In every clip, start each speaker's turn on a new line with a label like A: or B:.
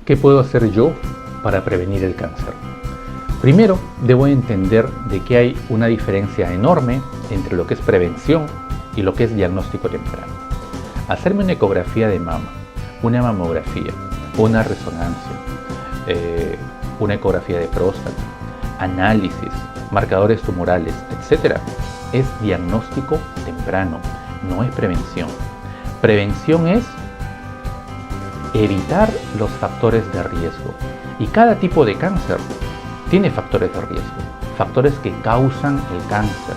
A: ¿Qué puedo hacer yo para prevenir el cáncer? Primero, debo entender de que hay una diferencia enorme entre lo que es prevención y lo que es diagnóstico temprano. Hacerme una ecografía de mama, una mamografía, una resonancia, una ecografía de próstata, análisis, marcadores tumorales, etc., es diagnóstico temprano, no es prevención. Prevención es evitar los factores de riesgo. Y cada tipo de cáncer tiene factores de riesgo, factores que causan el cáncer.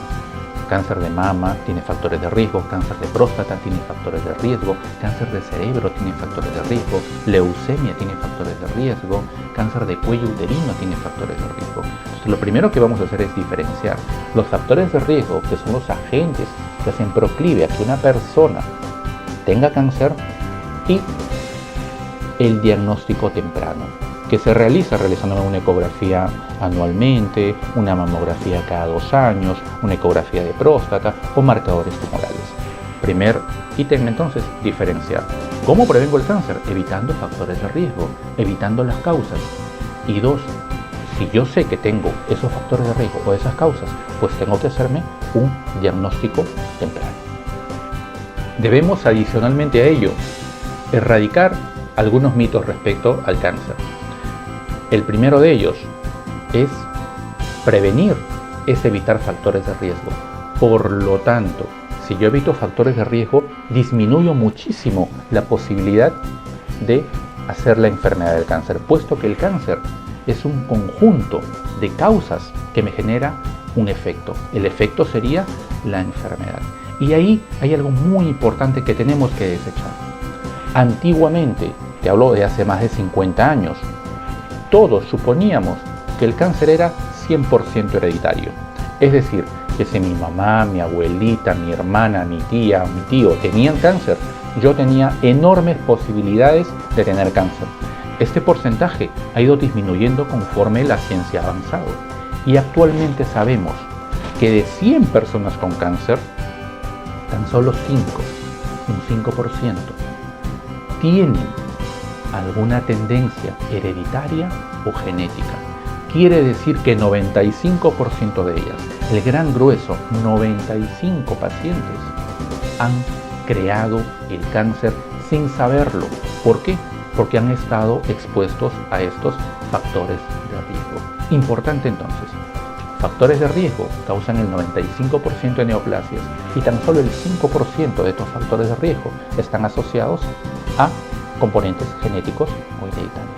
A: Cáncer de mama tiene factores de riesgo, cáncer de próstata tiene factores de riesgo, cáncer de cerebro tiene factores de riesgo, leucemia tiene factores de riesgo, cáncer de cuello uterino tiene factores de riesgo. Entonces, lo primero que vamos a hacer es diferenciar los factores de riesgo, que son los agentes que hacen proclive a que una persona tenga cáncer, y el diagnóstico temprano, que se realizando una ecografía anualmente, una mamografía cada 2 años, una ecografía de próstata o marcadores tumorales. Primer ítem, entonces, diferenciar. ¿Cómo prevengo el cáncer? Evitando factores de riesgo, evitando las causas. Y 2, si yo sé que tengo esos factores de riesgo o esas causas, pues tengo que hacerme un diagnóstico temprano. Debemos, adicionalmente a ello, erradicar algunos mitos respecto al cáncer. El primero de ellos es prevenir, es evitar factores de riesgo. Por lo tanto, si yo evito factores de riesgo, disminuyo muchísimo la posibilidad de hacer la enfermedad del cáncer, puesto que el cáncer es un conjunto de causas que me genera un efecto. El efecto sería la enfermedad. Y ahí hay algo muy importante que tenemos que desechar. Antiguamente, te hablo de hace más de 50 años, todos suponíamos que el cáncer era 100% hereditario. Es decir, que si mi mamá, mi abuelita, mi hermana, mi tía, mi tío tenían cáncer, yo tenía enormes posibilidades de tener cáncer. Este porcentaje ha ido disminuyendo conforme la ciencia ha avanzado. Y actualmente sabemos que de 100 personas con cáncer, tan solo 5, un 5%, tienen alguna tendencia hereditaria o genética. Quiere decir que 95% de ellas, el gran grueso, 95 pacientes, han creado el cáncer sin saberlo. ¿Por qué? Porque han estado expuestos a estos factores de riesgo. Importante entonces, factores de riesgo causan el 95% de neoplasias y tan solo el 5% de estos factores de riesgo están asociados a componentes genéticos o hereditarios.